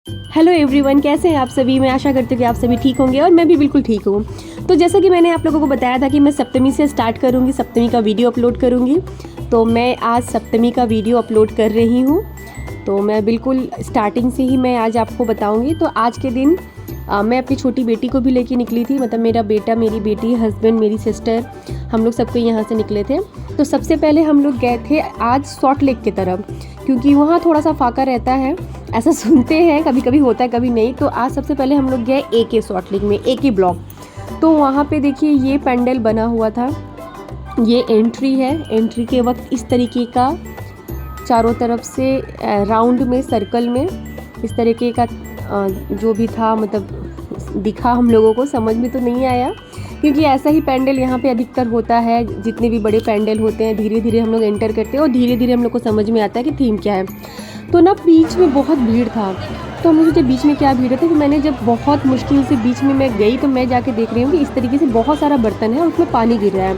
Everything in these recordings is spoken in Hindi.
हेलो एवरीवन, कैसे हैं आप सभी। मैं आशा करती हूँ कि आप सभी ठीक होंगे और मैं भी बिल्कुल ठीक हूँ। तो जैसा कि मैंने आप लोगों को बताया था कि मैं सप्तमी से स्टार्ट करूँगी, सप्तमी का वीडियो अपलोड करूँगी। तो मैं आज सप्तमी का वीडियो अपलोड कर रही हूँ। तो मैं बिल्कुल स्टार्टिंग से ही मैं आज आपको बताऊँगी। तो आज के दिन मैं अपनी छोटी बेटी को भी लेके निकली थी, मतलब मेरा बेटा, मेरी बेटी, हस्बैंड, मेरी सिस्टर, हम लोग सबको यहाँ से निकले थे। तो सबसे पहले हम लोग गए थे आज सॉल्ट लेक की तरफ, क्योंकि वहाँ थोड़ा सा फाका रहता है, ऐसा सुनते हैं, कभी कभी होता है कभी नहीं। तो आज सबसे पहले हम लोग गए AK सॉल्ट लेक में, AK ब्लॉक। तो वहाँ पे देखिए ये पेंडल बना हुआ था, ये एंट्री है। एंट्री के वक्त इस तरीके का चारों तरफ से राउंड में, सर्कल में इस तरीके का जो भी था, मतलब दिखा हम लोगों को, समझ में तो नहीं आया क्योंकि ऐसा ही पेंडल यहाँ पे अधिकतर होता है। जितने भी बड़े पेंडल होते हैं धीरे धीरे हम लोग एंटर करते हैं और धीरे धीरे हम लोग को समझ में आता है कि थीम क्या है। तो ना बीच में बहुत भीड़ था, तो मुझे जब बीच में क्या भीड़ है, तो मैंने जब बहुत मुश्किल से बीच में मैं गई तो मैं जाके देख रही हूँ कि इस तरीके से बहुत सारा बर्तन है और उसमें पानी गिर रहा है।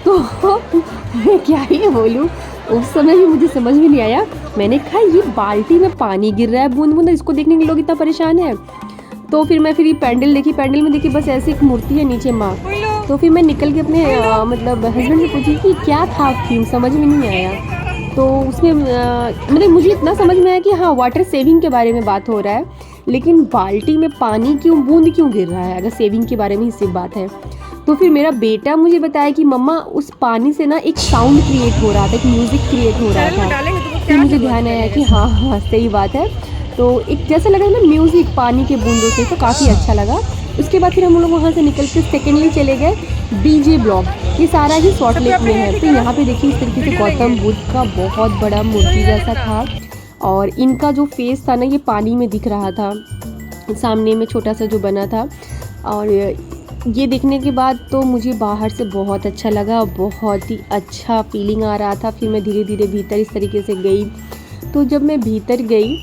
तो मैं क्या ही बोलूँ, उस समय भी मुझे समझ में नहीं आया। मैंने कहा ये बाल्टी में पानी गिर रहा है बूंद बूंद, इसको देखने के लोग इतना परेशान है। तो फिर मैं ये पेंडल देखी, पेंडल में देखी बस ऐसी एक मूर्ति है नीचे माँ। तो फिर मैं निकल के अपने मतलब हस्बैंड से पूछी कि क्या था थीम, समझ में नहीं आया। तो उसमें मतलब मुझे इतना समझ में आया कि हाँ, वाटर सेविंग के बारे में बात हो रहा है, लेकिन बाल्टी में पानी क्यों, बूंद क्यों गिर रहा है, अगर सेविंग के बारे में ही सिर्फ बात है। तो फिर मेरा बेटा मुझे बताया कि मम्मा उस पानी से ना एक साउंड क्रिएट हो रहा था, एक म्यूज़िक क्रिएट हो रहा था। फिर मुझे ध्यान आया कि हाँ हाँ सही बात है। तो एक जैसा लगा ना म्यूज़िक पानी के बूंदों से, तो काफ़ी अच्छा लगा। उसके बाद फिर हम लोग वहाँ से निकल के सेकेंडली चले गए DJ ब्लॉक। ये सारा ही सॉल्ट लेक में है। तो यहाँ पे देखिए इस तरीके से गौतम बुद्ध का बहुत बड़ा मूर्ति जैसा था और इनका जो फेस था ना ये पानी में दिख रहा था, सामने में छोटा सा जो बना था। और ये देखने के बाद तो मुझे बाहर से बहुत अच्छा लगा, बहुत ही अच्छा फीलिंग आ रहा था। फिर मैं धीरे धीरे भीतर इस तरीके से गई। तो जब मैं भीतर गई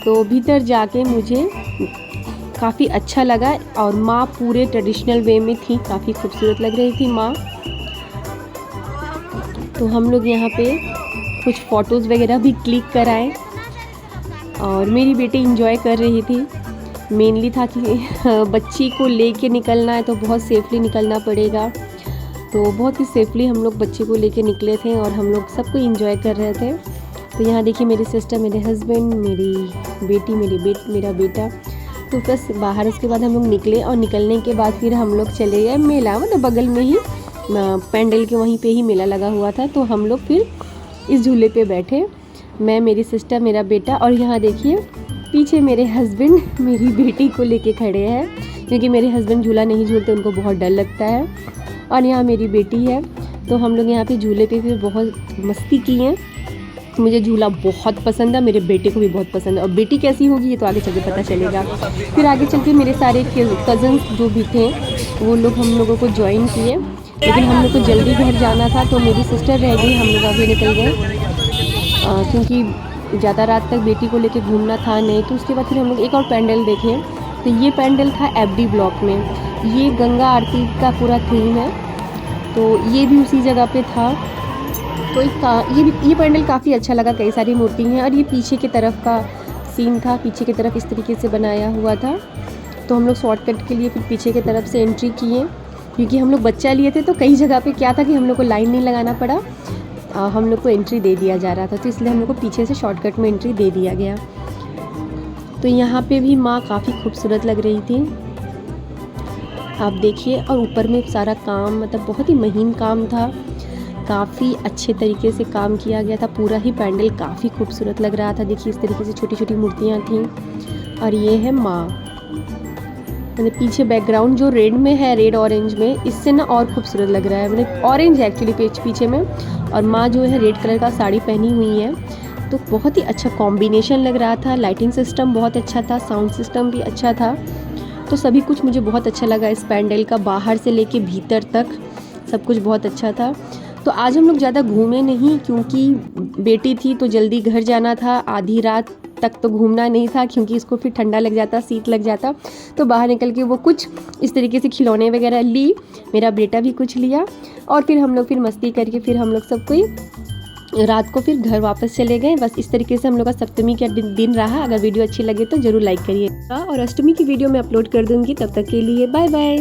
तो भीतर जाके मुझे काफ़ी अच्छा लगा और माँ पूरे ट्रेडिशनल वे में थी, काफ़ी खूबसूरत लग रही थी माँ। तो हम लोग यहाँ पे कुछ फ़ोटोज़ वगैरह भी क्लिक कराए और मेरी बेटी इंजॉय कर रही थी। मेनली था कि बच्ची को लेके निकलना है तो बहुत सेफली निकलना पड़ेगा। तो बहुत ही सेफली हम लोग बच्चे को लेके निकले थे और हम लोग सबको इंजॉय कर रहे थे। तो यहाँ देखिए मेरी सिस्टर, मेरे हस्बैंड, मेरी बेटी, मेरा बेटा। तो बस बाहर उसके बाद हम लोग निकले और निकलने के बाद फिर हम लोग चले गए मेला, मतलब बगल में ही पेंडल के वहीं पे ही मेला लगा हुआ था। तो हम लोग फिर इस झूले पे बैठे, मैं, मेरी सिस्टर, मेरा बेटा। और यहाँ देखिए पीछे मेरे हस्बैंड मेरी बेटी को लेके खड़े हैं, क्योंकि मेरे हस्बैंड झूला नहीं झूलते, उनको बहुत डर लगता है। और यहाँ मेरी बेटी है। तो हम लोग यहाँ पे झूले पे फिर बहुत मस्ती की हैं। मुझे झूला बहुत पसंद है, मेरे बेटे को भी बहुत पसंद है। और बेटी कैसी होगी ये तो आगे चल के पता चलेगा। फिर आगे चल के मेरे सारे कज़न्स जो भी थे वो लोग हम लोगों को ज्वाइन किए, लेकिन हम लोग को जल्दी घर जाना था तो मेरी सिस्टर रह गई, हम लोग आगे निकल गए क्योंकि ज़्यादा रात तक बेटी को लेके घूमना था नहीं। तो उसके बाद फिर हम लोग एक और पेंडल देखे। तो ये पेंडल था FD ब्लॉक में, ये गंगा आरती का पूरा थीम है। तो ये भी उसी जगह पे था। तो ये पेंडल काफ़ी अच्छा लगा, कई सारी मूर्ति हैं। और ये पीछे की तरफ का सीन था, पीछे की तरफ इस तरीके से बनाया हुआ था। तो हम लोग शॉर्टकट के लिए फिर पीछे की तरफ से एंट्री किए, क्योंकि हम लोग बच्चा लिए थे तो कई जगह पे क्या था कि हम लोग को लाइन नहीं लगाना पड़ा, हम लोग को एंट्री दे दिया जा रहा था। तो इसलिए हम लोग को पीछे से शॉर्टकट में एंट्री दे दिया गया। तो यहाँ पे भी माँ काफ़ी खूबसूरत लग रही थी, आप देखिए। और ऊपर में सारा काम, मतलब बहुत ही महीन काम था, काफ़ी अच्छे तरीके से काम किया गया था। पूरा ही पेंडल काफ़ी खूबसूरत लग रहा था। देखिए इस तरीके से छोटी छोटी मूर्तियाँ थीं। और ये है माँ, मतलब पीछे बैकग्राउंड जो रेड में है, रेड ऑरेंज में, इससे ना और खूबसूरत लग रहा है, मतलब ऑरेंज है एक्चुअली पीछे में। और माँ जो है रेड कलर का साड़ी पहनी हुई है। तो बहुत ही अच्छा कॉम्बिनेशन लग रहा था। लाइटिंग सिस्टम बहुत अच्छा था, साउंड सिस्टम भी अच्छा था। तो सभी कुछ मुझे बहुत अच्छा लगा इस पेंडल का, बाहर से लेके भीतर तक सब कुछ बहुत अच्छा था। तो आज हम लोग ज़्यादा घूमे नहीं, क्योंकि बेटी थी तो जल्दी घर जाना था। आधी रात तक तो घूमना नहीं था, क्योंकि इसको फिर ठंडा लग जाता, शीत लग जाता। तो बाहर निकल के वो कुछ इस तरीके से खिलौने वगैरह ली, मेरा बेटा भी कुछ लिया। और फिर हम लोग फिर मस्ती करके फिर हम लोग सब कोई रात को फिर घर वापस चले गए। बस इस तरीके से हम लोग का सप्तमी का दिन रहा। अगर वीडियो अच्छी लगे तो ज़रूर लाइक करिएगा और अष्टमी की वीडियो मैं अपलोड कर दूँगी। तब तक के लिए बाय बाय।